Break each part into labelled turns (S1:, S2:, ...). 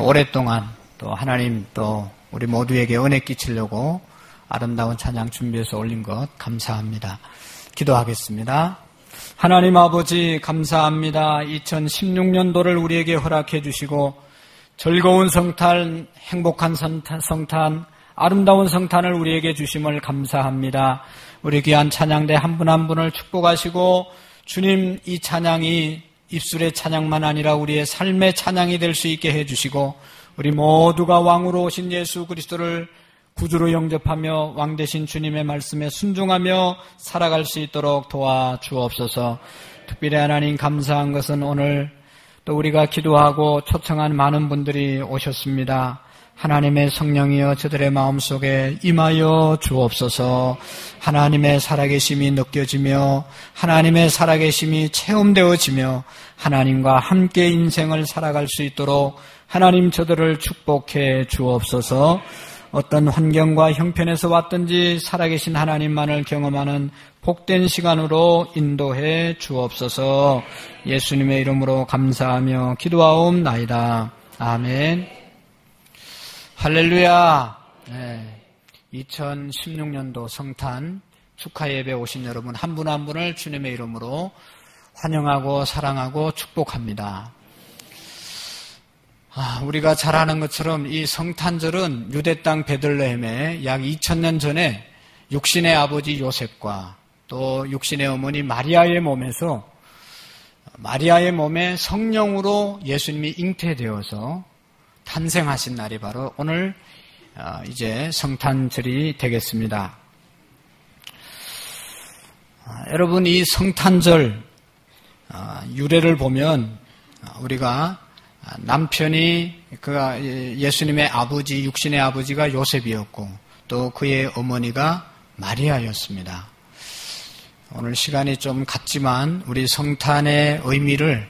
S1: 오랫동안 또 하나님 또 우리 모두에게 은혜 끼치려고 아름다운 찬양 준비해서 올린 것 감사합니다. 기도하겠습니다. 하나님 아버지 감사합니다. 2016년도를 우리에게 허락해 주시고 즐거운 성탄, 행복한 성탄, 아름다운 성탄을 우리에게 주심을 감사합니다. 우리 귀한 찬양대 한 분 한 분을 축복하시고 주님 이 찬양이 입술의 찬양만 아니라 우리의 삶의 찬양이 될 수 있게 해주시고 우리 모두가 왕으로 오신 예수 그리스도를 구주로 영접하며 왕 되신 주님의 말씀에 순종하며 살아갈 수 있도록 도와주옵소서. 특별히 하나님 감사한 것은 오늘 또 우리가 기도하고 초청한 많은 분들이 오셨습니다. 하나님의 성령이여 저들의 마음속에 임하여 주옵소서. 하나님의 살아계심이 느껴지며 하나님의 살아계심이 체험되어지며 하나님과 함께 인생을 살아갈 수 있도록 하나님 저들을 축복해 주옵소서. 어떤 환경과 형편에서 왔든지 살아계신 하나님만을 경험하는 복된 시간으로 인도해 주옵소서. 예수님의 이름으로 감사하며 기도하옵나이다. 아멘. 할렐루야. 2016년도 성탄 축하 예배 오신 여러분 한 분 한 분을 주님의 이름으로 환영하고 사랑하고 축복합니다. 우리가 잘 아는 것처럼 이 성탄절은 유대 땅 베들레헴에 약 2000년 전에 육신의 아버지 요셉과 또 육신의 어머니 마리아의 몸에서 마리아의 몸에 성령으로 예수님이 잉태되어서 탄생하신 날이 바로 오늘 이제 성탄절이 되겠습니다. 여러분 이 성탄절 유래를 보면 우리가 남편이 예수님의 아버지 육신의 아버지가 요셉이었고 또 그의 어머니가 마리아였습니다. 오늘 시간이 좀 같지만 우리 성탄의 의미를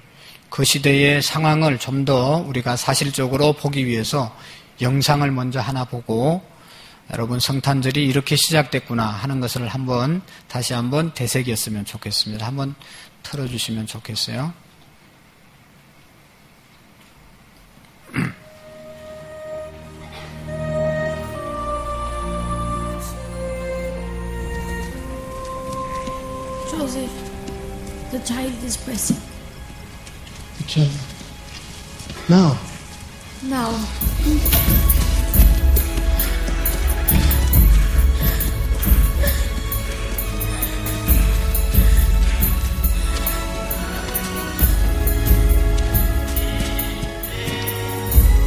S1: 그 시대의 상황을 좀 더 우리가 사실적으로 보기 위해서 영상을 먼저 하나 보고 여러분 성탄절이 이렇게 시작됐구나 하는 것을 다시 한번 되새겼으면 좋겠습니다. 한번 틀어주시면 좋겠어요.
S2: Joseph, the child is pressing.
S3: The child. Now.
S2: Now.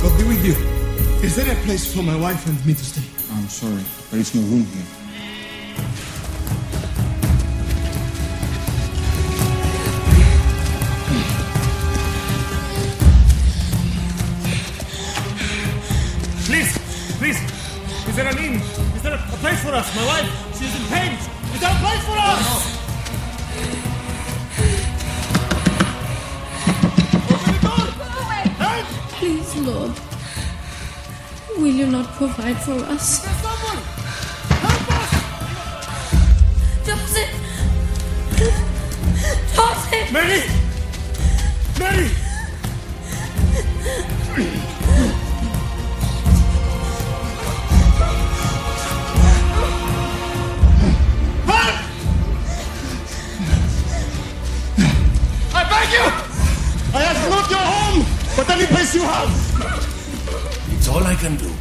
S3: God be with you. Is there a place for my wife and me to stay?
S4: I'm sorry, there is no room here.
S3: Please, is there an inn? Is there a place for us? My wife, she's in pain. Is there a place for us? Open the door! Help!
S2: Please, Lord. Will you not provide for us?
S3: There's someone! Help us!
S2: Joseph! Joseph!
S3: Mary! Mary! I ask not your home, but any place you have.
S5: It's all I can do.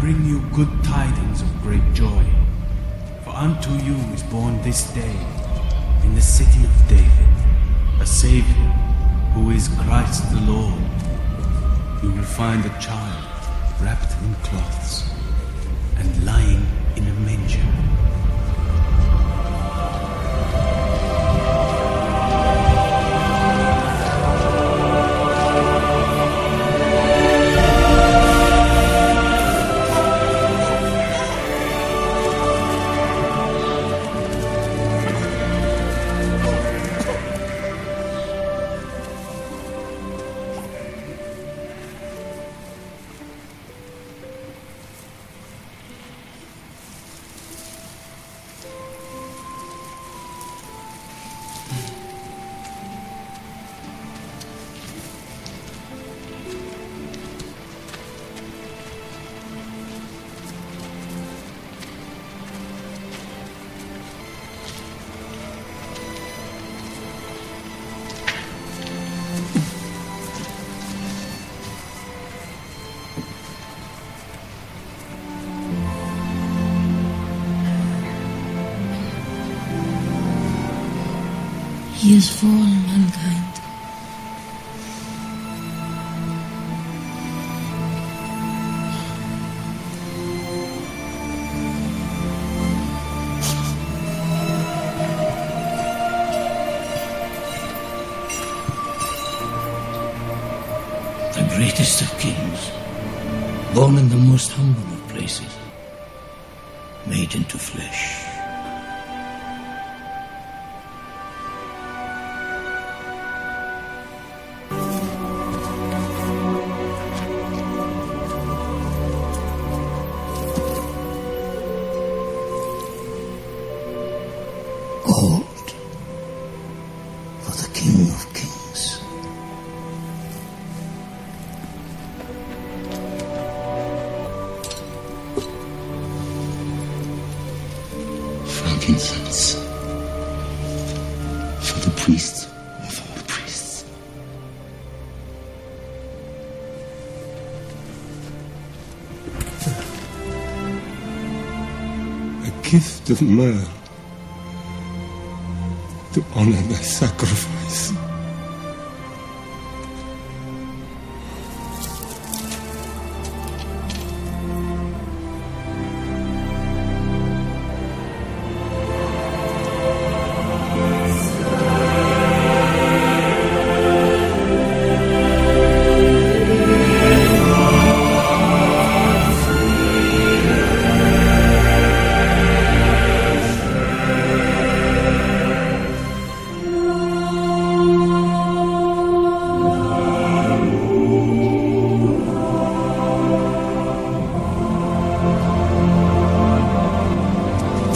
S6: bring you good tidings of great joy. For unto you is born this day, in the city of David, a Savior, who is Christ the Lord. You will find a child wrapped in cloths and lying in a manger.
S2: He is for all mankind.
S5: The greatest of kings, born in the most humble of places, made into flesh. Gold for the King of Kings. Frankincense for the priests of all priests.
S4: A gift of myrrh to honor thy sacrifice.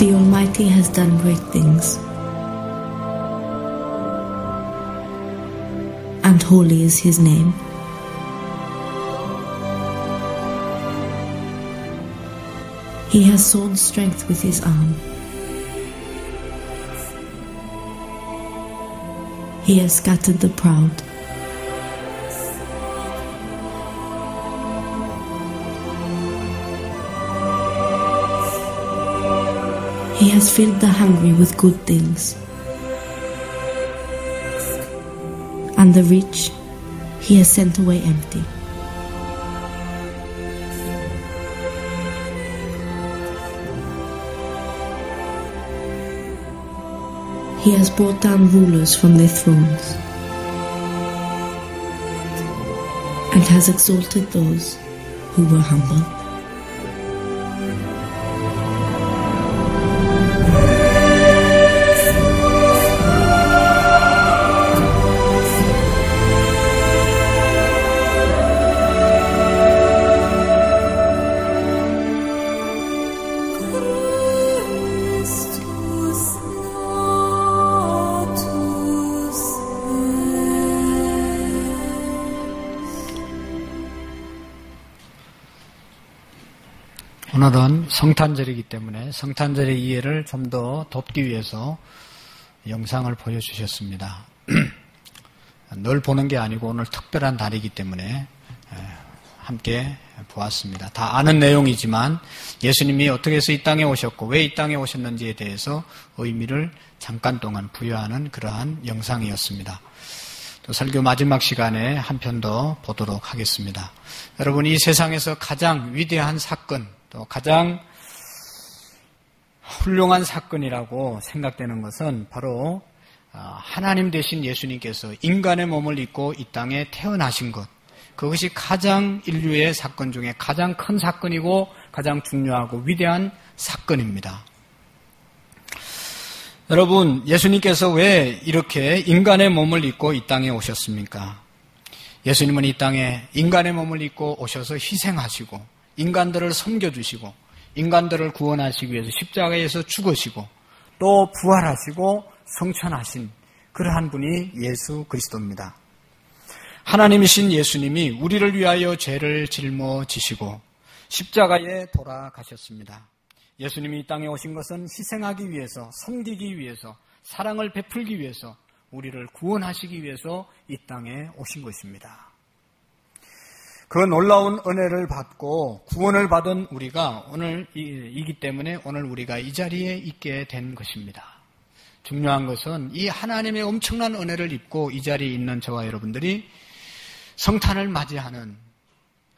S2: The Almighty has done great things, and holy is His name. He has sown strength with His arm. He has scattered the proud. He has filled the hungry with good things, and the rich He has sent away empty. He has brought down rulers from their thrones, and has exalted those who were humble.
S1: 오늘은 성탄절이기 때문에 성탄절의 이해를 좀 더 돕기 위해서 영상을 보여주셨습니다. 늘 보는 게 아니고 오늘 특별한 날이기 때문에 함께 보았습니다. 다 아는 내용이지만 예수님이 어떻게 해서 이 땅에 오셨고 왜 이 땅에 오셨는지에 대해서 의미를 잠깐 동안 부여하는 그러한 영상이었습니다. 또 설교 마지막 시간에 한 편 더 보도록 하겠습니다. 여러분, 이 세상에서 가장 위대한 사건, 또 가장 훌륭한 사건이라고 생각되는 것은 바로 하나님 되신 예수님께서 인간의 몸을 입고 이 땅에 태어나신 것, 그것이 가장 인류의 사건 중에 가장 큰 사건이고 가장 중요하고 위대한 사건입니다. 여러분, 예수님께서 왜 이렇게 인간의 몸을 입고 이 땅에 오셨습니까? 예수님은 이 땅에 인간의 몸을 입고 오셔서 희생하시고 인간들을 섬겨주시고 인간들을 구원하시기 위해서 십자가에서 죽으시고 또 부활하시고 성천하신 그러한 분이 예수 그리스도입니다. 하나님이신 예수님이 우리를 위하여 죄를 짊어지시고 십자가에 돌아가셨습니다. 예수님이 이 땅에 오신 것은 희생하기 위해서, 섬기기 위해서, 사랑을 베풀기 위해서, 우리를 구원하시기 위해서 이 땅에 오신 것입니다. 그 놀라운 은혜를 받고 구원을 받은 우리가 오늘이기 때문에 오늘 우리가 이 자리에 있게 된 것입니다. 중요한 것은 이 하나님의 엄청난 은혜를 입고 이 자리에 있는 저와 여러분들이 성탄을 맞이하는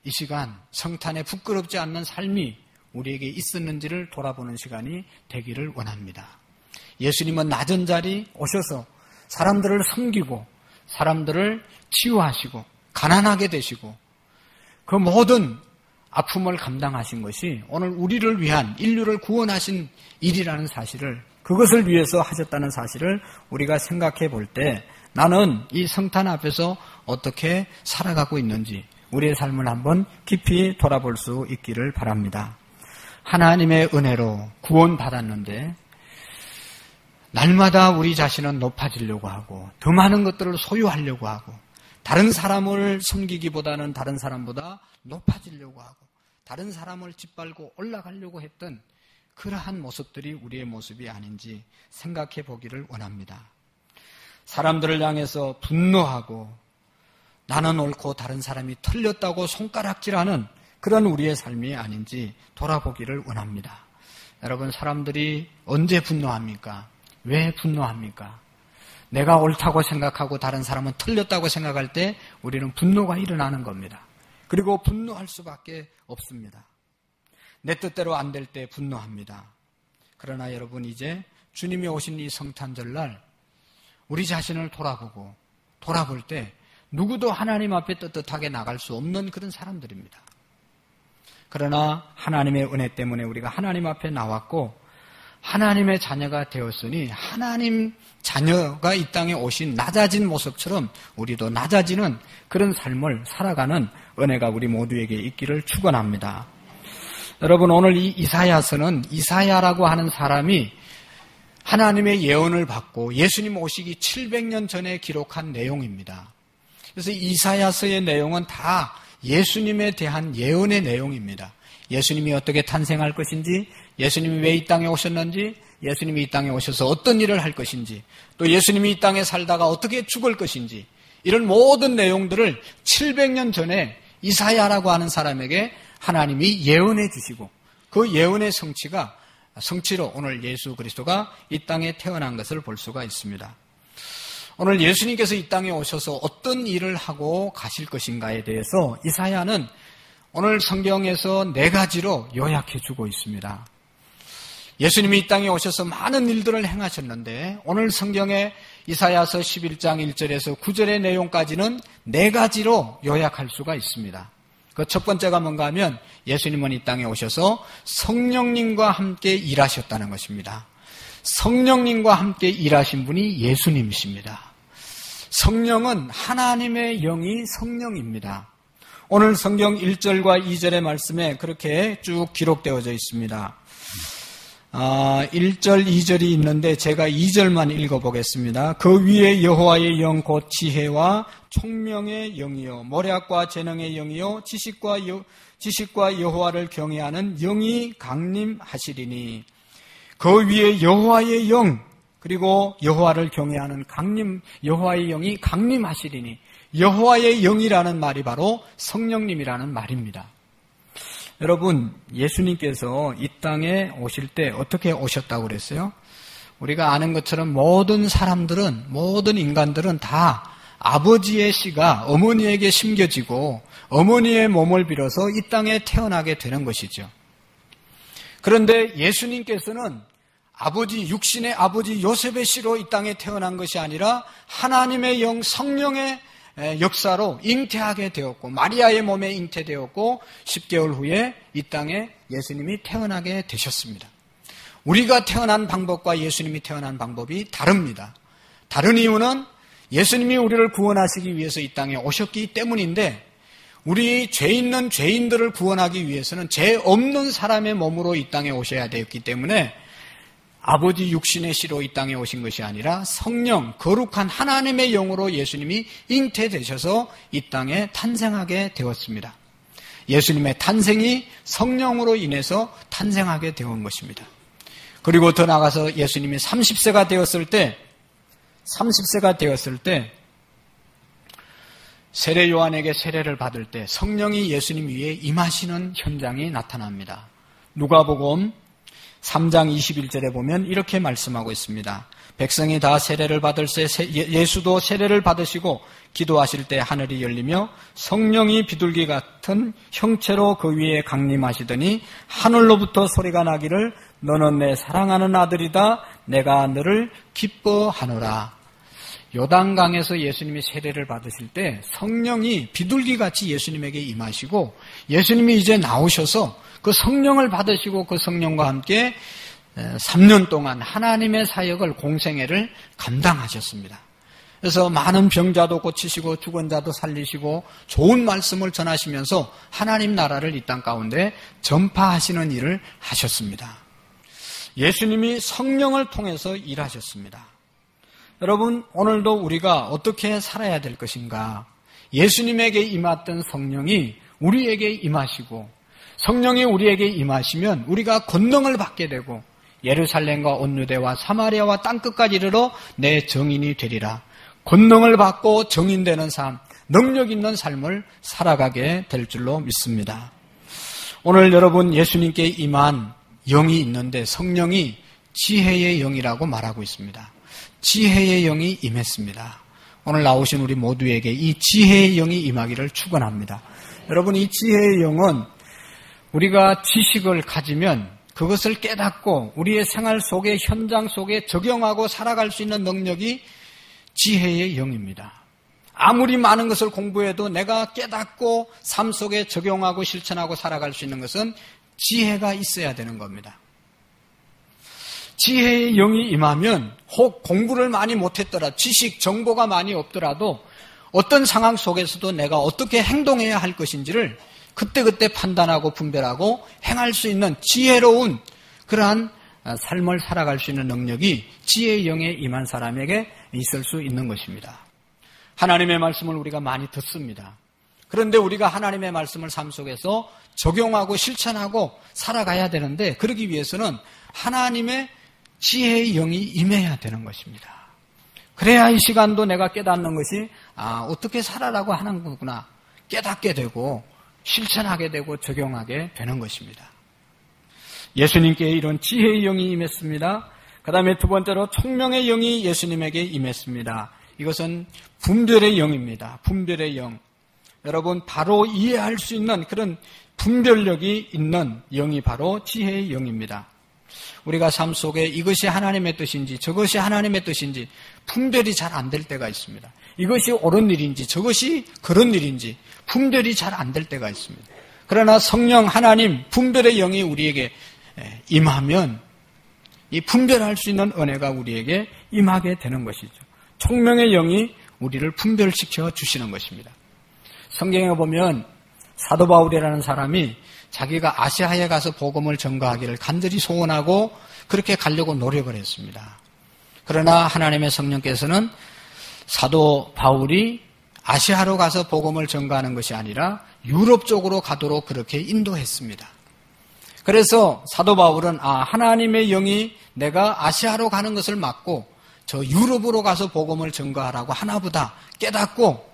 S1: 이 시간, 성탄에 부끄럽지 않는 삶이 우리에게 있었는지를 돌아보는 시간이 되기를 원합니다. 예수님은 낮은 자리 오셔서 사람들을 섬기고 사람들을 치유하시고 가난하게 되시고 그 모든 아픔을 감당하신 것이 오늘 우리를 위한 인류를 구원하신 일이라는 사실을, 그것을 위해서 하셨다는 사실을 우리가 생각해 볼 때 나는 이 성탄 앞에서 어떻게 살아가고 있는지 우리의 삶을 한번 깊이 돌아볼 수 있기를 바랍니다. 하나님의 은혜로 구원받았는데 날마다 우리 자신은 높아지려고 하고 더 많은 것들을 소유하려고 하고 다른 사람을 섬기기보다는 다른 사람보다 높아지려고 하고 다른 사람을 짓밟고 올라가려고 했던 그러한 모습들이 우리의 모습이 아닌지 생각해 보기를 원합니다. 사람들을 향해서 분노하고 나는 옳고 다른 사람이 틀렸다고 손가락질하는 그런 우리의 삶이 아닌지 돌아보기를 원합니다. 여러분, 사람들이 언제 분노합니까? 왜 분노합니까? 내가 옳다고 생각하고 다른 사람은 틀렸다고 생각할 때 우리는 분노가 일어나는 겁니다. 그리고 분노할 수밖에 없습니다. 내 뜻대로 안 될 때 분노합니다. 그러나 여러분, 이제 주님이 오신 이 성탄절날 우리 자신을 돌아볼 때 누구도 하나님 앞에 떳떳하게 나갈 수 없는 그런 사람들입니다. 그러나 하나님의 은혜 때문에 우리가 하나님 앞에 나왔고 하나님의 자녀가 되었으니 하나님 자녀가 이 땅에 오신 낮아진 모습처럼 우리도 낮아지는 그런 삶을 살아가는 은혜가 우리 모두에게 있기를 축원합니다. 여러분, 오늘 이 이사야서는 이사야라고 하는 사람이 하나님의 예언을 받고 예수님 오시기 700년 전에 기록한 내용입니다. 그래서 이사야서의 내용은 다 예수님에 대한 예언의 내용입니다. 예수님이 어떻게 탄생할 것인지, 예수님이 왜 이 땅에 오셨는지, 예수님이 이 땅에 오셔서 어떤 일을 할 것인지, 또 예수님이 이 땅에 살다가 어떻게 죽을 것인지, 이런 모든 내용들을 700년 전에 이사야라고 하는 사람에게 하나님이 예언해 주시고 그 예언의 성취로 오늘 예수 그리스도가 이 땅에 태어난 것을 볼 수가 있습니다. 오늘 예수님께서 이 땅에 오셔서 어떤 일을 하고 가실 것인가에 대해서 이사야는 오늘 성경에서 4가지로 요약해 주고 있습니다. 예수님이 이 땅에 오셔서 많은 일들을 행하셨는데 오늘 성경의 이사야서 11장 1절에서 9절의 내용까지는 4가지로 요약할 수가 있습니다. 그 첫 번째가 뭔가 하면 예수님은 이 땅에 오셔서 성령님과 함께 일하셨다는 것입니다. 성령님과 함께 일하신 분이 예수님이십니다. 성령은 하나님의 영이 성령입니다. 오늘 성경 1절과 2절의 말씀에 그렇게 쭉 기록되어져 있습니다. 1절, 2절이 있는데 제가 2절만 읽어보겠습니다. 그 위에 여호와의 영 곧 지혜와 총명의 영이요 모략과 재능의 영이요 지식과 여호와를 경외하는 영이 강림하시리니 그 위에 여호와의 영 그리고 여호와를 경외하는 여호와의 영이 강림하시리니 여호와의 영이라는 말이 바로 성령님이라는 말입니다. 여러분, 예수님께서 이 땅에 오실 때 어떻게 오셨다고 그랬어요? 우리가 아는 것처럼 모든 사람들은, 모든 인간들은 다 아버지의 씨가 어머니에게 심겨지고 어머니의 몸을 빌어서 이 땅에 태어나게 되는 것이죠. 그런데 예수님께서는 아버지, 육신의 아버지 요셉의 씨로 이 땅에 태어난 것이 아니라 하나님의 영, 성령의 역사로 잉태하게 되었고, 마리아의 몸에 잉태되었고 10개월 후에 이 땅에 예수님이 태어나게 되셨습니다. 우리가 태어난 방법과 예수님이 태어난 방법이 다릅니다. 다른 이유는 예수님이 우리를 구원하시기 위해서 이 땅에 오셨기 때문인데, 우리 죄 있는 죄인들을 구원하기 위해서는 죄 없는 사람의 몸으로 이 땅에 오셔야 되었기 때문에 아버지 육신의 씨로 이 땅에 오신 것이 아니라 성령, 거룩한 하나님의 영으로 예수님이 잉태되셔서 이 땅에 탄생하게 되었습니다. 예수님의 탄생이 성령으로 인해서 탄생하게 되온 것입니다. 그리고 더 나아가서 예수님이 30세가 되었을 때 세례 요한에게 세례를 받을 때 성령이 예수님 위에 임하시는 현장이 나타납니다. 누가복음 3장 21절에 보면 이렇게 말씀하고 있습니다. 백성이 다 세례를 받을 때 예수도 세례를 받으시고 기도하실 때 하늘이 열리며 성령이 비둘기 같은 형체로 그 위에 강림하시더니 하늘로부터 소리가 나기를 너는 내 사랑하는 아들이다. 내가 너를 기뻐하노라. 요단강에서 예수님이 세례를 받으실 때 성령이 비둘기같이 예수님에게 임하시고 예수님이 이제 나오셔서 그 성령을 받으시고 그 성령과 함께 3년 동안 하나님의 사역을, 공생애를 감당하셨습니다. 그래서 많은 병자도 고치시고 죽은 자도 살리시고 좋은 말씀을 전하시면서 하나님 나라를 이 땅 가운데 전파하시는 일을 하셨습니다. 예수님이 성령을 통해서 일하셨습니다. 여러분, 오늘도 우리가 어떻게 살아야 될 것인가? 예수님에게 임했던 성령이 우리에게 임하시고, 성령이 우리에게 임하시면 우리가 권능을 받게 되고 예루살렘과 온 유대와 사마리아와 땅끝까지 이르러 내 정인이 되리라. 권능을 받고 정인되는 삶, 능력 있는 삶을 살아가게 될 줄로 믿습니다. 오늘 여러분, 예수님께 임한 영이 있는데 성령이 지혜의 영이라고 말하고 있습니다. 지혜의 영이 임했습니다. 오늘 나오신 우리 모두에게 이 지혜의 영이 임하기를 축원합니다. 여러분, 이 지혜의 영은 우리가 지식을 가지면 그것을 깨닫고 우리의 생활 속에, 현장 속에 적용하고 살아갈 수 있는 능력이 지혜의 영입니다. 아무리 많은 것을 공부해도 내가 깨닫고 삶 속에 적용하고 실천하고 살아갈 수 있는 것은 지혜가 있어야 되는 겁니다. 지혜의 영이 임하면 혹 공부를 많이 못했더라도, 지식, 정보가 많이 없더라도 어떤 상황 속에서도 내가 어떻게 행동해야 할 것인지를 그때그때 판단하고 분별하고 행할 수 있는 지혜로운 그러한 삶을 살아갈 수 있는 능력이 지혜의 영에 임한 사람에게 있을 수 있는 것입니다. 하나님의 말씀을 우리가 많이 듣습니다. 그런데 우리가 하나님의 말씀을 삶 속에서 적용하고 실천하고 살아가야 되는데, 그러기 위해서는 하나님의 지혜의 영이 임해야 되는 것입니다. 그래야 이 시간도 내가 깨닫는 것이 어떻게 살아라고 하는 거구나 깨닫게 되고 실천하게 되고 적용하게 되는 것입니다. 예수님께 이런 지혜의 영이 임했습니다. 그 다음에 두 번째로 총명의 영이 예수님에게 임했습니다. 이것은 분별의 영입니다. 분별의 영. 여러분, 바로 이해할 수 있는 그런 분별력이 있는 영이 바로 지혜의 영입니다. 우리가 삶 속에 이것이 하나님의 뜻인지 저것이 하나님의 뜻인지 분별이 잘 안 될 때가 있습니다. 이것이 옳은 일인지 저것이 그런 일인지 분별이 잘 안 될 때가 있습니다. 그러나 성령 하나님 분별의 영이 우리에게 임하면 이 분별할 수 있는 은혜가 우리에게 임하게 되는 것이죠. 총명의 영이 우리를 분별시켜 주시는 것입니다. 성경에 보면 사도 바울이라는 사람이 자기가 아시아에 가서 복음을 전가하기를 간절히 소원하고 그렇게 가려고 노력을 했습니다. 그러나 하나님의 성령께서는 사도 바울이 아시아로 가서 복음을 전가하는 것이 아니라 유럽 쪽으로 가도록 그렇게 인도했습니다. 그래서 사도 바울은 하나님의 영이 내가 아시아로 가는 것을 막고 저 유럽으로 가서 복음을 전가하라고 하나보다 깨닫고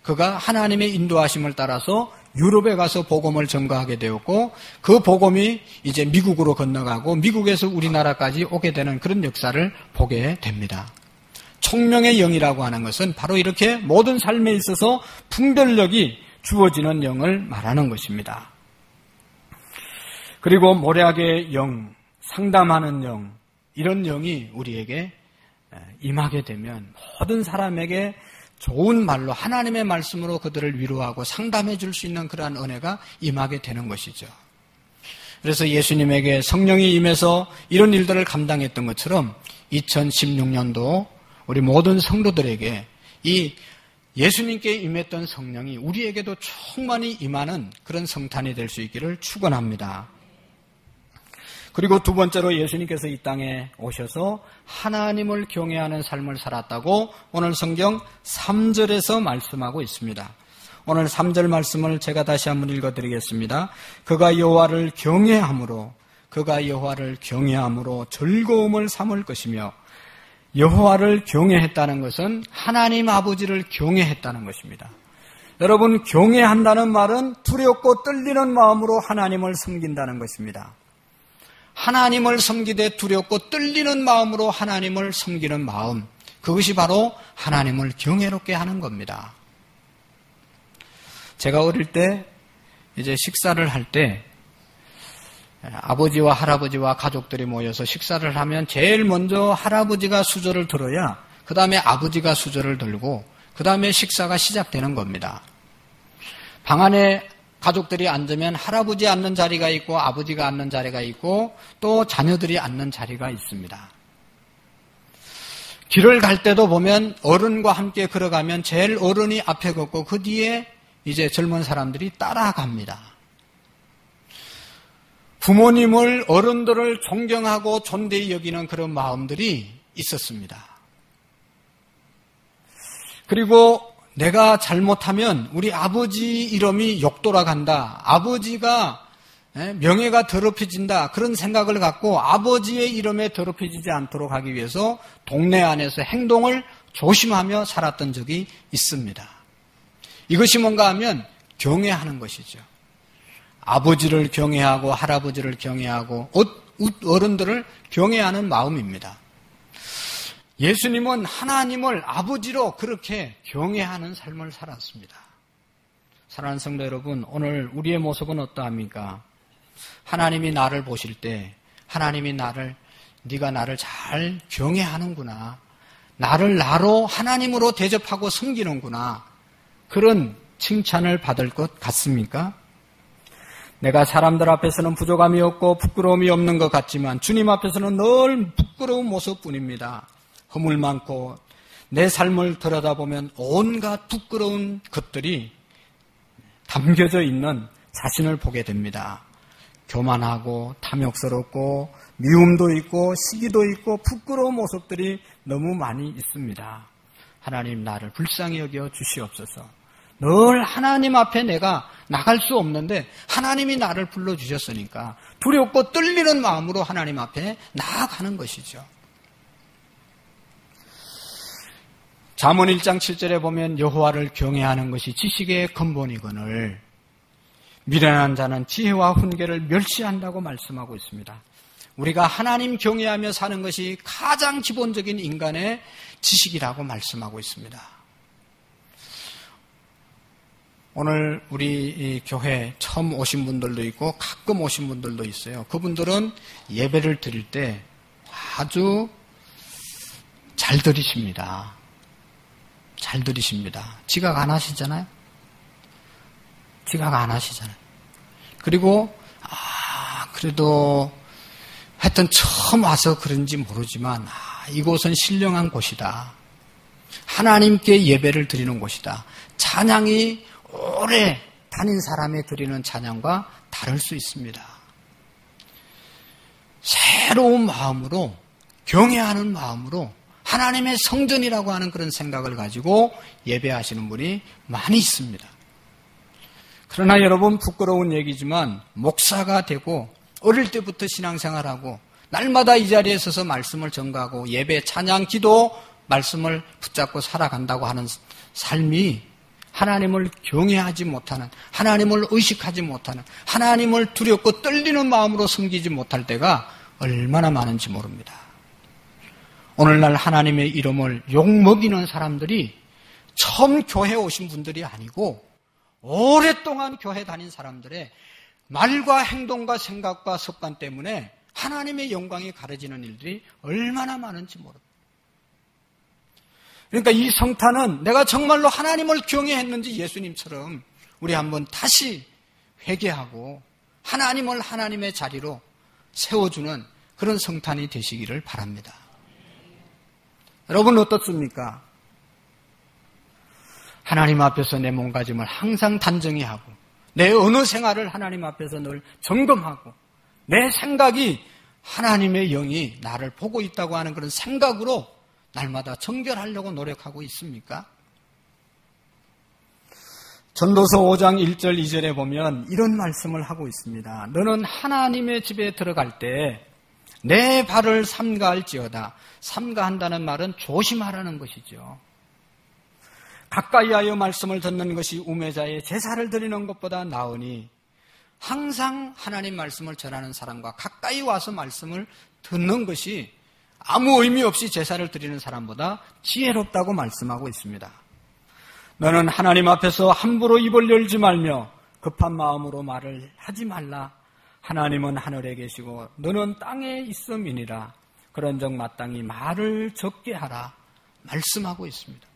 S1: 그가 하나님의 인도하심을 따라서 유럽에 가서 복음을 전가하게 되었고 그 복음이 이제 미국으로 건너가고 미국에서 우리나라까지 오게 되는 그런 역사를 보게 됩니다. 총명의 영이라고 하는 것은 바로 이렇게 모든 삶에 있어서 분별력이 주어지는 영을 말하는 것입니다. 그리고 모략의 영, 상담하는 영, 이런 영이 우리에게 임하게 되면 모든 사람에게 좋은 말로 하나님의 말씀으로 그들을 위로하고 상담해 줄 수 있는 그러한 은혜가 임하게 되는 것이죠. 그래서 예수님에게 성령이 임해서 이런 일들을 감당했던 것처럼 2016년도 우리 모든 성도들에게 이 예수님께 임했던 성령이 우리에게도 충만히 임하는 그런 성탄이 될 수 있기를 축원합니다. 그리고 두 번째로 예수님께서 이 땅에 오셔서 하나님을 경외하는 삶을 살았다고 오늘 성경 3절에서 말씀하고 있습니다. 오늘 3절 말씀을 제가 다시 한번 읽어드리겠습니다. 그가 여호와를 경외함으로 즐거움을 삼을 것이며, 여호와를 경외했다는 것은 하나님 아버지를 경외했다는 것입니다. 여러분, 경외한다는 말은 두렵고 떨리는 마음으로 하나님을 섬긴다는 것입니다. 하나님을 섬기되 두렵고 떨리는 마음으로 하나님을 섬기는 마음, 그것이 바로 하나님을 경외롭게 하는 겁니다. 제가 어릴 때 이제 식사를 할 때 아버지와 할아버지와 가족들이 모여서 식사를 하면 제일 먼저 할아버지가 수저를 들어야 그 다음에 아버지가 수저를 들고 그 다음에 식사가 시작되는 겁니다. 방 안에 가족들이 앉으면 할아버지 앉는 자리가 있고 아버지가 앉는 자리가 있고 또 자녀들이 앉는 자리가 있습니다. 길을 갈 때도 보면 어른과 함께 걸어가면 제일 어른이 앞에 걷고 그 뒤에 이제 젊은 사람들이 따라갑니다. 부모님을, 어른들을 존경하고 존대히 여기는 그런 마음들이 있었습니다. 그리고 내가 잘못하면 우리 아버지 이름이 욕돌아간다, 아버지가 명예가 더럽혀진다, 그런 생각을 갖고 아버지의 이름에 더럽혀지지 않도록 하기 위해서 동네 안에서 행동을 조심하며 살았던 적이 있습니다. 이것이 뭔가 하면 경외하는 것이죠. 아버지를 경외하고 할아버지를 경외하고 어른들을 경외하는 마음입니다. 예수님은 하나님을 아버지로 그렇게 경외하는 삶을 살았습니다. 사랑하는 성도 여러분, 오늘 우리의 모습은 어떠합니까? 하나님이 나를 보실 때 하나님이 네가 나를 잘 경외하는구나, 나를 나로 하나님으로 대접하고 섬기는구나, 그런 칭찬을 받을 것 같습니까? 내가 사람들 앞에서는 부족함이 없고 부끄러움이 없는 것 같지만 주님 앞에서는 늘 부끄러운 모습뿐입니다. 허물 많고 내 삶을 들여다보면 온갖 부끄러운 것들이 담겨져 있는 자신을 보게 됩니다. 교만하고 탐욕스럽고 미움도 있고 시기도 있고 부끄러운 모습들이 너무 많이 있습니다. 하나님, 나를 불쌍히 여겨 주시옵소서. 늘 하나님 앞에 내가 나갈 수 없는데 하나님이 나를 불러주셨으니까 두렵고 떨리는 마음으로 하나님 앞에 나아가는 것이죠. 잠언 1장 7절에 보면 여호와를 경외하는 것이 지식의 근본이거늘 미련한 자는 지혜와 훈계를 멸시한다고 말씀하고 있습니다. 우리가 하나님 경외하며 사는 것이 가장 기본적인 인간의 지식이라고 말씀하고 있습니다. 오늘 우리 이 교회 처음 오신 분들도 있고 가끔 오신 분들도 있어요. 그분들은 예배를 드릴 때 아주 잘 들으십니다. 잘 들으십니다. 지각 안 하시잖아요. 지각 안 하시잖아요. 그리고 그래도 하여튼 처음 와서 그런지 모르지만 이곳은 신령한 곳이다. 하나님께 예배를 드리는 곳이다. 찬양이 오래 다닌 사람이 드리는 찬양과 다를 수 있습니다. 새로운 마음으로, 경외하는 마음으로 하나님의 성전이라고 하는 그런 생각을 가지고 예배하시는 분이 많이 있습니다. 그러나 여러분, 부끄러운 얘기지만 목사가 되고 어릴 때부터 신앙생활하고 날마다 이 자리에 서서 말씀을 전가하고 예배, 찬양, 기도, 말씀을 붙잡고 살아간다고 하는 삶이 하나님을 경외하지 못하는, 하나님을 의식하지 못하는, 하나님을 두렵고 떨리는 마음으로 섬기지 못할 때가 얼마나 많은지 모릅니다. 오늘날 하나님의 이름을 욕먹이는 사람들이 처음 교회 오신 분들이 아니고 오랫동안 교회 다닌 사람들의 말과 행동과 생각과 습관 때문에 하나님의 영광이 가려지는 일들이 얼마나 많은지 모릅니다. 그러니까 이 성탄은 내가 정말로 하나님을 경외했는지 예수님처럼 우리 한번 다시 회개하고 하나님을 하나님의 자리로 세워주는 그런 성탄이 되시기를 바랍니다. 여러분 어떻습니까? 하나님 앞에서 내 몸가짐을 항상 단정히 하고 내 언어 생활을 하나님 앞에서 늘 점검하고 내 생각이 하나님의 영이 나를 보고 있다고 하는 그런 생각으로 날마다 정결하려고 노력하고 있습니까? 전도서 5장 1절 2절에 보면 이런 말씀을 하고 있습니다. 너는 하나님의 집에 들어갈 때 내 발을 삼가할지어다. 삼가한다는 말은 조심하라는 것이죠. 가까이 하여 말씀을 듣는 것이 우매자의 제사를 드리는 것보다 나으니 항상 하나님 말씀을 전하는 사람과 가까이 와서 말씀을 듣는 것이 아무 의미 없이 제사를 드리는 사람보다 지혜롭다고 말씀하고 있습니다. 너는 하나님 앞에서 함부로 입을 열지 말며 급한 마음으로 말을 하지 말라. 하나님은 하늘에 계시고 너는 땅에 있음이니라. 그런즉 마땅히 말을 적게 하라. 말씀하고 있습니다.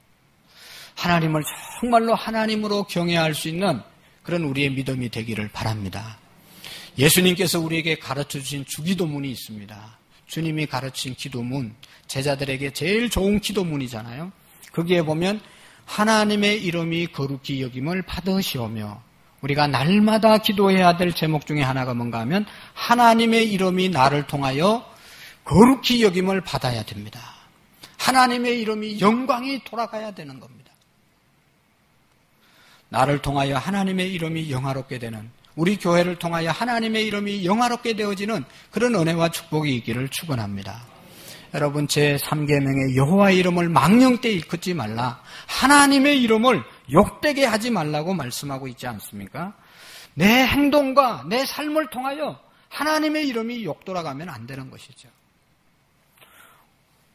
S1: 하나님을 정말로 하나님으로 경외할 수 있는 그런 우리의 믿음이 되기를 바랍니다. 예수님께서 우리에게 가르쳐주신 주기도문이 있습니다. 주님이 가르친 기도문, 제자들에게 제일 좋은 기도문이잖아요. 거기에 보면 하나님의 이름이 거룩히 여김을 받으시오며, 우리가 날마다 기도해야 될 제목 중에 하나가 뭔가 하면 하나님의 이름이 나를 통하여 거룩히 여김을 받아야 됩니다. 하나님의 이름이 영광이 돌아가야 되는 겁니다. 나를 통하여 하나님의 이름이 영화롭게 되는, 우리 교회를 통하여 하나님의 이름이 영화롭게 되어지는 그런 은혜와 축복이 있기를 축원합니다. 여러분, 제3계명의 여호와의 이름을 망령때 일컫지 말라, 하나님의 이름을 욕되게 하지 말라고 말씀하고 있지 않습니까? 내 행동과 내 삶을 통하여 하나님의 이름이 욕돌아가면 안 되는 것이죠.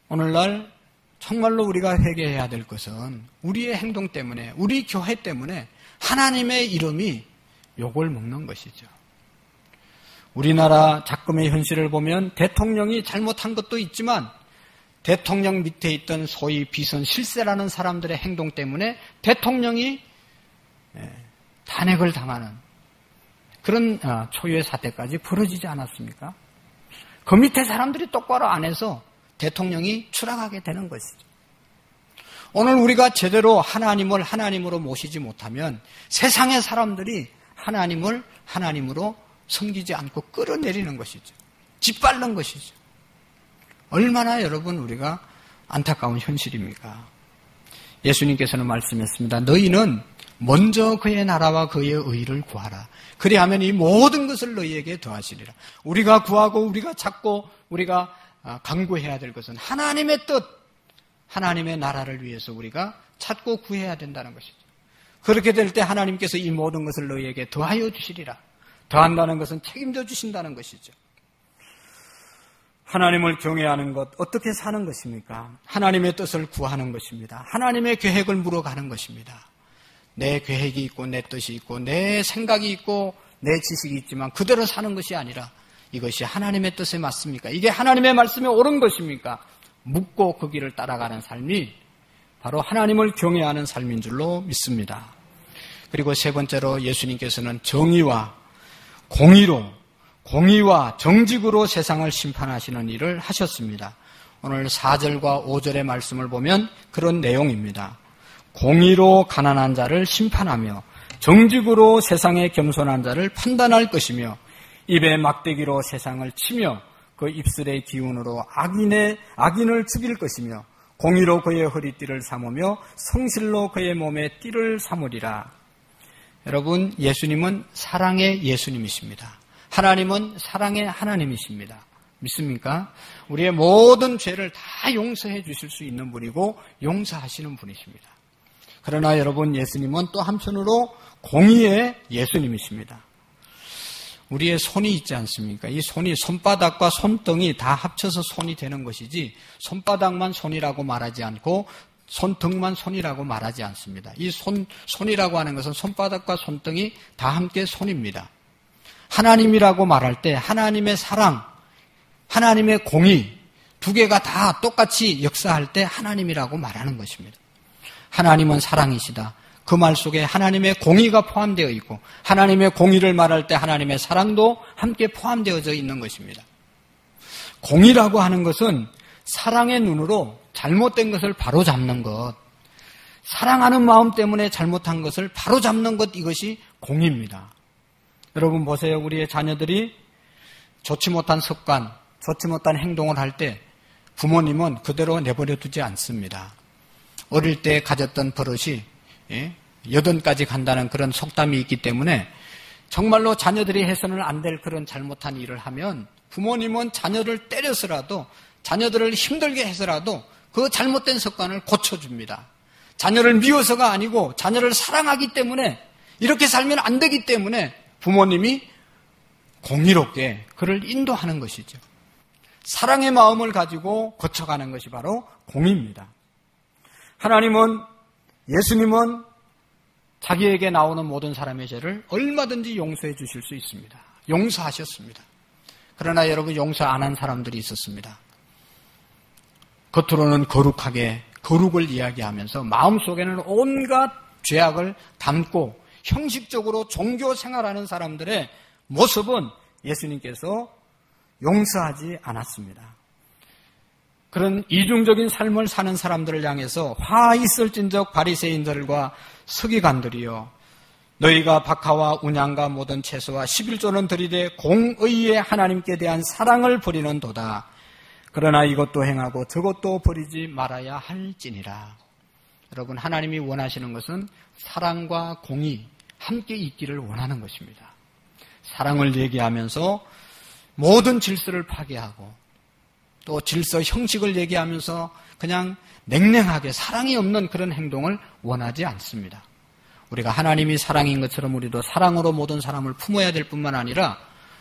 S1: 오늘날 정말로 우리가 회개해야 될 것은 우리의 행동 때문에, 우리 교회 때문에 하나님의 이름이 욕을 먹는 것이죠. 우리나라 작금의 현실을 보면 대통령이 잘못한 것도 있지만 대통령 밑에 있던 소위 비선 실세라는 사람들의 행동 때문에 대통령이 탄핵을 당하는 그런 초유의 사태까지 벌어지지 않았습니까? 그 밑에 사람들이 똑바로 안 해서 대통령이 추락하게 되는 것이죠. 오늘 우리가 제대로 하나님을 하나님으로 모시지 못하면 세상의 사람들이 하나님을 하나님으로 섬기지 않고 끌어내리는 것이죠. 짓밟는 것이죠. 얼마나 여러분 우리가 안타까운 현실입니까? 예수님께서는 말씀했습니다. 너희는 먼저 그의 나라와 그의 의를 구하라. 그리하면 이 모든 것을 너희에게 더하시리라. 우리가 구하고 우리가 찾고 우리가 간구해야 될 것은 하나님의 뜻, 하나님의 나라를 위해서 우리가 찾고 구해야 된다는 것이죠. 그렇게 될 때 하나님께서 이 모든 것을 너희에게 더하여 주시리라. 더한다는 것은 책임져 주신다는 것이죠. 하나님을 경외하는 것, 어떻게 사는 것입니까? 하나님의 뜻을 구하는 것입니다. 하나님의 계획을 물어가는 것입니다. 내 계획이 있고 내 뜻이 있고 내 생각이 있고 내 지식이 있지만 그대로 사는 것이 아니라 이것이 하나님의 뜻에 맞습니까? 이게 하나님의 말씀에 옳은 것입니까? 묻고 그 길을 따라가는 삶이 바로 하나님을 경외하는 삶인 줄로 믿습니다. 그리고 세 번째로 예수님께서는 정의와 공의와 정직으로 세상을 심판하시는 일을 하셨습니다. 오늘 4절과 5절의 말씀을 보면 그런 내용입니다. 공의로 가난한 자를 심판하며 정직으로 세상에 겸손한 자를 판단할 것이며 입에 막대기로 세상을 치며 그 입술의 기운으로 악인을 죽일 것이며 공의로 그의 허리띠를 삼으며 성실로 그의 몸에 띠를 삼으리라. 여러분, 예수님은 사랑의 예수님이십니다. 하나님은 사랑의 하나님이십니다. 믿습니까? 우리의 모든 죄를 다 용서해 주실 수 있는 분이고 용서하시는 분이십니다. 그러나 여러분, 예수님은 또 한편으로 공의의 예수님이십니다. 우리의 손이 있지 않습니까? 이 손이 손바닥과 손등이 다 합쳐서 손이 되는 것이지 손바닥만 손이라고 말하지 않고 손등만 손이라고 말하지 않습니다. 이 손이라고 하는 것은 손바닥과 손등이 다 함께 손입니다. 하나님이라고 말할 때 하나님의 사랑, 하나님의 공의 두 개가 다 똑같이 역사할 때 하나님이라고 말하는 것입니다. 하나님은 사랑이시다. 그 말 속에 하나님의 공의가 포함되어 있고 하나님의 공의를 말할 때 하나님의 사랑도 함께 포함되어져 있는 것입니다. 공의라고 하는 것은 사랑의 눈으로 잘못된 것을 바로잡는 것, 사랑하는 마음 때문에 잘못한 것을 바로잡는 것, 이것이 공의입니다. 여러분 보세요. 우리의 자녀들이 좋지 못한 습관, 좋지 못한 행동을 할 때 부모님은 그대로 내버려 두지 않습니다. 어릴 때 가졌던 버릇이 여든까지 간다는 그런 속담이 있기 때문에 정말로 자녀들이 해서는 안 될 그런 잘못한 일을 하면 부모님은 자녀를 때려서라도 자녀들을 힘들게 해서라도 그 잘못된 습관을 고쳐줍니다. 자녀를 미워서가 아니고 자녀를 사랑하기 때문에, 이렇게 살면 안 되기 때문에 부모님이 공의롭게 그를 인도하는 것이죠. 사랑의 마음을 가지고 고쳐가는 것이 바로 공의입니다. 하나님은, 예수님은 자기에게 나오는 모든 사람의 죄를 얼마든지 용서해 주실 수 있습니다. 용서하셨습니다. 그러나 여러분, 용서 안 한 사람들이 있었습니다. 겉으로는 거룩하게 거룩을 이야기하면서 마음속에는 온갖 죄악을 담고 형식적으로 종교 생활하는 사람들의 모습은 예수님께서 용서하지 않았습니다. 그런 이중적인 삶을 사는 사람들을 향해서 화 있을진적 바리새인들과 서기관들이여, 너희가 박하와 운양과 모든 채소와 11조는 들이되 공의의 하나님께 대한 사랑을 버리는도다. 그러나 이것도 행하고 저것도 버리지 말아야 할지니라. 여러분, 하나님이 원하시는 것은 사랑과 공의 함께 있기를 원하는 것입니다. 사랑을 얘기하면서 모든 질서를 파괴하고 또 질서 형식을 얘기하면서 그냥 냉랭하게 사랑이 없는 그런 행동을 원하지 않습니다. 우리가 하나님이 사랑인 것처럼 우리도 사랑으로 모든 사람을 품어야 될 뿐만 아니라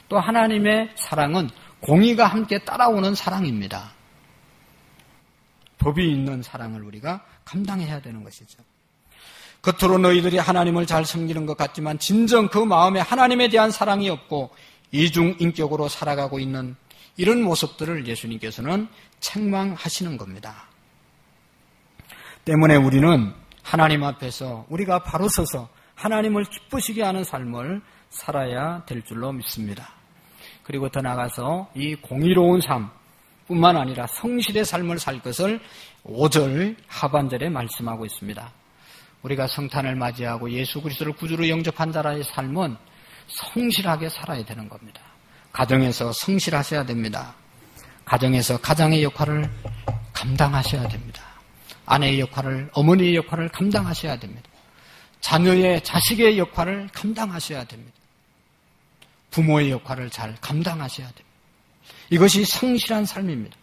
S1: 또 하나님의 사랑은 공의가 함께 따라오는 사랑입니다. 법이 있는 사랑을 우리가 감당해야 되는 것이죠. 겉으로 너희들이 하나님을 잘 섬기는 것 같지만 진정 그 마음에 하나님에 대한 사랑이 없고 이중인격으로 살아가고 있는 이런 모습들을 예수님께서는 책망하시는 겁니다. 때문에 우리는 하나님 앞에서 우리가 바로 서서 하나님을 기쁘시게 하는 삶을 살아야 될 줄로 믿습니다. 그리고 더 나아가서 이 공의로운 삶뿐만 아니라 성실의 삶을 살 것을 5절 하반절에 말씀하고 있습니다. 우리가 성탄을 맞이하고 예수 그리스도를 구주로 영접한 자라의 삶은 성실하게 살아야 되는 겁니다. 가정에서 성실하셔야 됩니다. 가정에서 가장의 역할을 감당하셔야 됩니다. 아내의 역할을, 어머니의 역할을 감당하셔야 됩니다. 자녀의, 자식의 역할을 감당하셔야 됩니다. 부모의 역할을 잘 감당하셔야 됩니다. 이것이 성실한 삶입니다.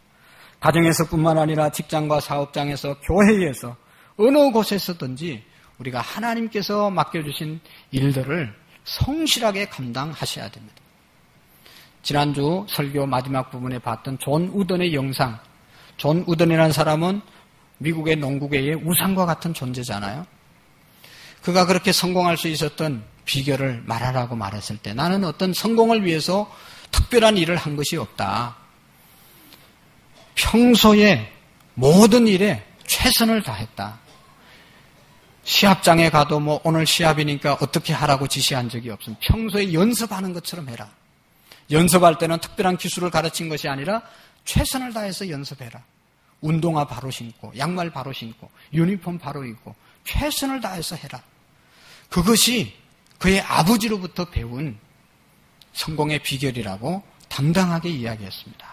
S1: 가정에서뿐만 아니라 직장과 사업장에서, 교회에서, 어느 곳에서든지 우리가 하나님께서 맡겨주신 일들을 성실하게 감당하셔야 됩니다. 지난주 설교 마지막 부분에 봤던 존 우던의 영상, 존 우던이라는 사람은 미국의 농구계의 우상과 같은 존재잖아요. 그가 그렇게 성공할 수 있었던 비결을 말하라고 말했을 때 나는 어떤 성공을 위해서 특별한 일을 한 것이 없다. 평소에 모든 일에 최선을 다했다. 시합장에 가도 뭐 오늘 시합이니까 어떻게 하라고 지시한 적이 없습니다. 평소에 연습하는 것처럼 해라. 연습할 때는 특별한 기술을 가르친 것이 아니라 최선을 다해서 연습해라. 운동화 바로 신고, 양말 바로 신고, 유니폼 바로 입고 최선을 다해서 해라. 그것이 그의 아버지로부터 배운 성공의 비결이라고 당당하게 이야기했습니다.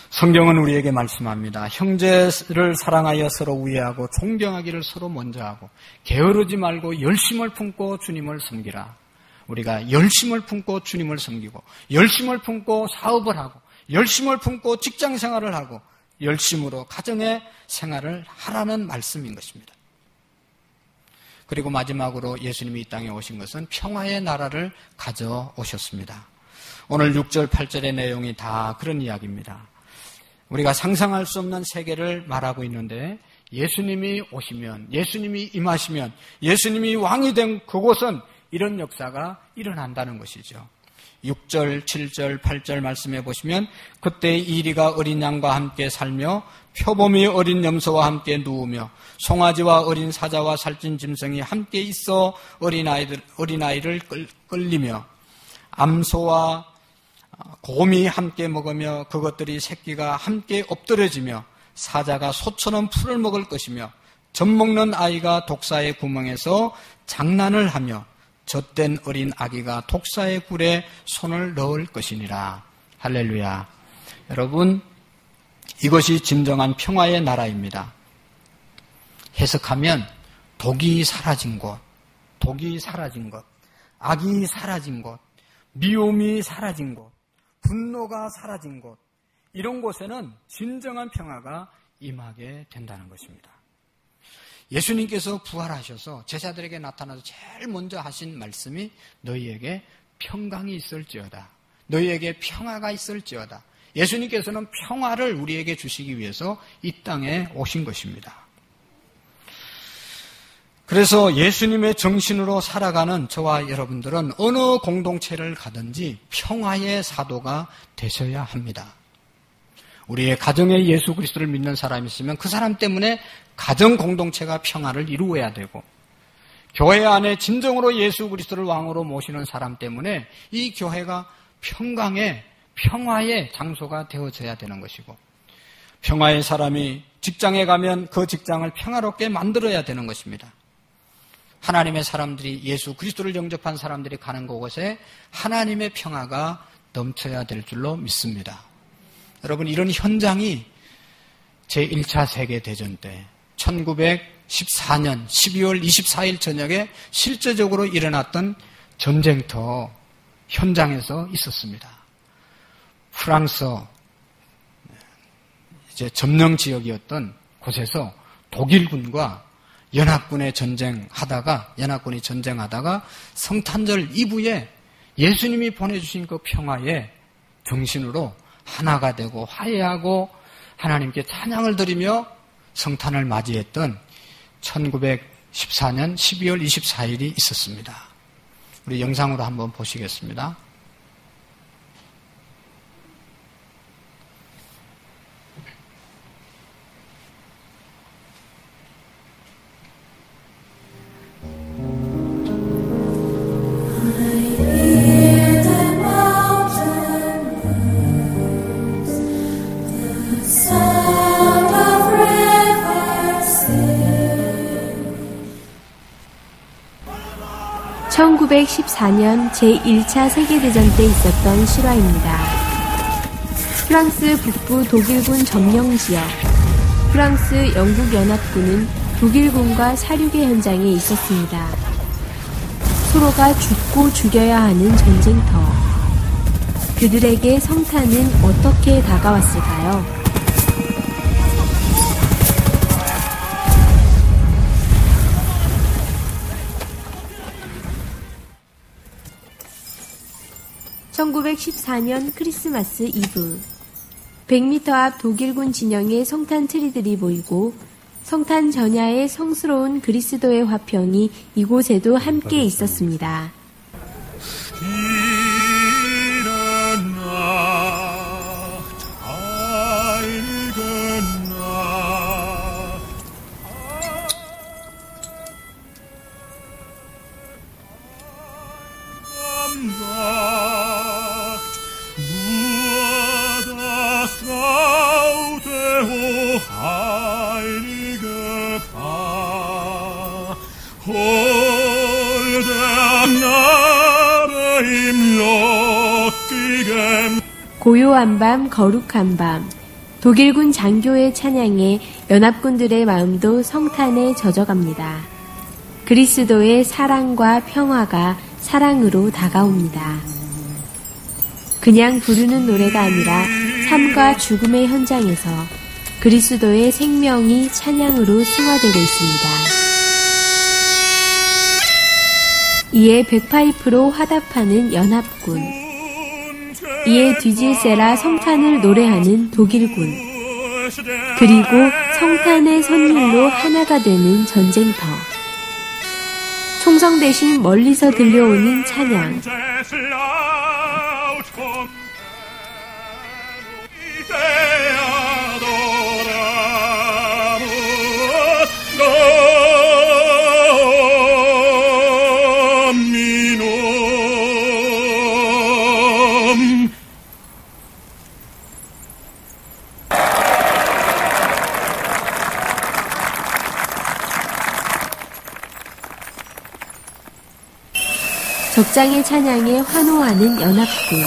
S1: 성경은 우리에게 말씀합니다. 형제를 사랑하여 서로 우애하고 존경하기를 서로 먼저 하고 게으르지 말고 열심을 품고 주님을 섬기라. 우리가 열심을 품고 주님을 섬기고 열심을 품고 사업을 하고 열심을 품고 직장 생활을 하고 열심으로 가정의 생활을 하라는 말씀인 것입니다. 그리고 마지막으로 예수님이 이 땅에 오신 것은 평화의 나라를 가져오셨습니다. 오늘 6절, 8절의 내용이 다 그런 이야기입니다. 우리가 상상할 수 없는 세계를 말하고 있는데 예수님이 오시면, 예수님이 임하시면, 예수님이 왕이 된 그곳은 이런 역사가 일어난다는 것이죠. 6절, 7절, 8절 말씀해 보시면 그때 이리가 어린 양과 함께 살며 표범이 어린 염소와 함께 누우며 송아지와 어린 사자와 살찐 짐승이 함께 있어 어린아이를 끌리며 암소와 곰이 함께 먹으며 그것들이 새끼가 함께 엎드려지며 사자가 소처럼 풀을 먹을 것이며 젖 먹는 아이가 독사의 구멍에서 장난을 하며 젖된 어린 아기가 독사의 굴에 손을 넣을 것이니라. 할렐루야. 여러분, 이것이 진정한 평화의 나라입니다. 해석하면 독이 사라진 곳, 독이 사라진 곳, 악이 사라진 곳, 미움이 사라진 곳, 분노가 사라진 곳, 이런 곳에는 진정한 평화가 임하게 된다는 것입니다. 예수님께서 부활하셔서 제자들에게 나타나서 제일 먼저 하신 말씀이 너희에게 평강이 있을지어다. 너희에게 평화가 있을지어다. 예수님께서는 평화를 우리에게 주시기 위해서 이 땅에 오신 것입니다. 그래서 예수님의 정신으로 살아가는 저와 여러분들은 어느 공동체를 가든지 평화의 사도가 되셔야 합니다. 우리의 가정에 예수 그리스도를 믿는 사람이 있으면 그 사람 때문에 가정 공동체가 평화를 이루어야 되고, 교회 안에 진정으로 예수 그리스도를 왕으로 모시는 사람 때문에 이 교회가 평화의 장소가 되어져야 되는 것이고, 평화의 사람이 직장에 가면 그 직장을 평화롭게 만들어야 되는 것입니다. 하나님의 사람들이, 예수 그리스도를 영접한 사람들이 가는 곳에 하나님의 평화가 넘쳐야 될 줄로 믿습니다. 여러분, 이런 현장이 제1차 세계대전 때 1914년 12월 24일 저녁에 실제적으로 일어났던 전쟁터 현장에서 있었습니다. 프랑스 이제 점령 지역이었던 곳에서 독일군과 연합군이 전쟁하다가 성탄절 이브에 예수님이 보내주신 그 평화의 정신으로 하나가 되고 화해하고 하나님께 찬양을 드리며 성탄을 맞이했던 1914년 12월 24일이 있었습니다. 우리 영상으로 한번 보시겠습니다.
S7: (1914년) 제1차 세계대전 때 있었던 실화입니다. 프랑스 북부 독일군 점령지역, 프랑스 영국연합군은 독일군과 사륙의 현장에 있었습니다. 서로가 죽고 죽여야 하는 전쟁터. 그들에게 성탄은 어떻게 다가왔을까요? (1914년) 크리스마스 이브, 100m 앞 독일군 진영에 성탄 트리들이 보이고 성탄 전야에 성스러운 그리스도의 화평이 이곳에도 함께 있었습니다. 고요한 밤, 거룩한 밤, 독일군 장교의 찬양에 연합군들의 마음도 성탄에 젖어갑니다. 그리스도의 사랑과 평화가 사랑으로 다가옵니다. 그냥 부르는 노래가 아니라 삶과 죽음의 현장에서 그리스도의 생명이 찬양으로 승화되고 있습니다. 이에 백파이프로 화답하는 연합군, 이에 뒤질세라 성탄을 노래하는 독일군, 그리고 성탄의 선율로 하나가 되는 전쟁터. 총성 대신 멀리서 들려오는 찬양. 적장의 찬양에 환호하는 연합군.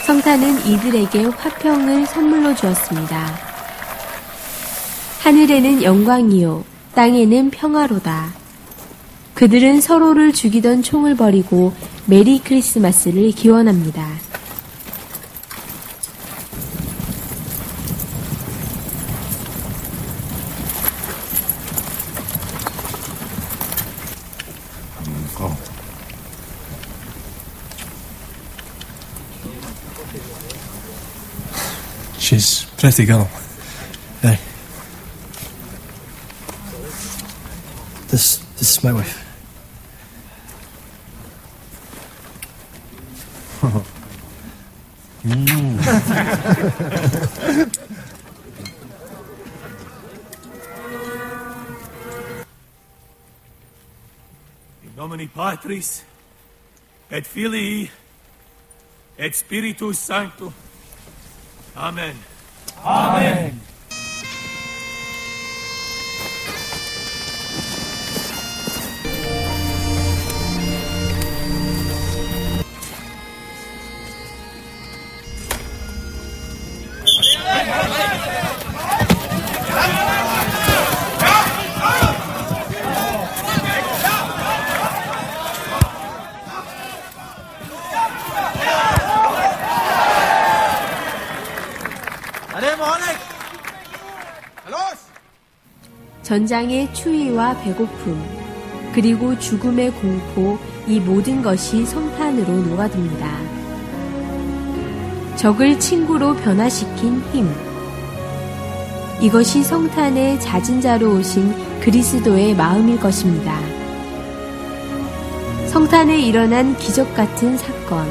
S7: 성탄은 이들에게 화평을 선물로 주었습니다. 하늘에는 영광이요, 땅에는 평화로다. 그들은 서로를 죽이던 총을 버리고 메리 크리스마스를 기원합니다.
S8: She's pretty girl. Hey. This is my wife.
S3: In nomine Patris, et Filii, et Spiritus Sanctus. Amen. Amen.
S7: 전장의 추위와 배고픔, 그리고 죽음의 공포, 이 모든 것이 성탄으로 녹아듭니다. 적을 친구로 변화시킨 힘. 이것이 성탄의 잦은 자로 오신 그리스도의 마음일 것입니다. 성탄에 일어난 기적 같은 사건.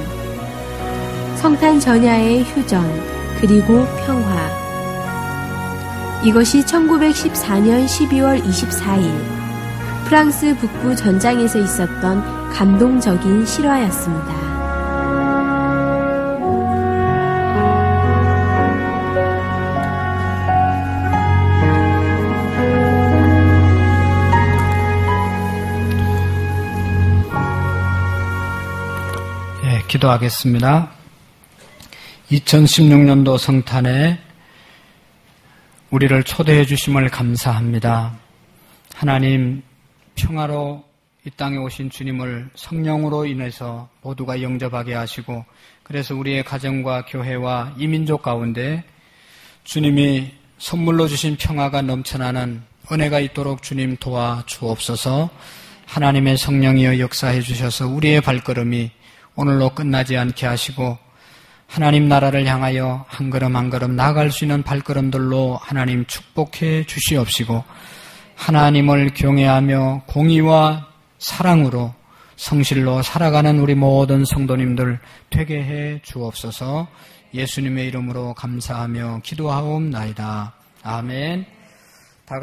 S7: 성탄 전야의 휴전, 그리고 평화. 이것이 1914년 12월 24일 프랑스 북부 전장에서 있었던 감동적인 실화였습니다.
S1: 네, 기도하겠습니다. 2016년도 성탄에 우리를 초대해 주심을 감사합니다. 하나님, 평화로 이 땅에 오신 주님을 성령으로 인해서 모두가 영접하게 하시고, 그래서 우리의 가정과 교회와 이민족 가운데 주님이 선물로 주신 평화가 넘쳐나는 은혜가 있도록 주님 도와 주옵소서. 하나님의 성령이여 역사해 주셔서 우리의 발걸음이 오늘로 끝나지 않게 하시고, 하나님 나라를 향하여 한 걸음 한 걸음 나아갈 수 있는 발걸음들로 하나님 축복해 주시옵시고, 하나님을 경외하며 공의와 사랑으로 성실로 살아가는 우리 모든 성도님들 되게 해 주옵소서. 예수님의 이름으로 감사하며 기도하옵나이다. 아멘.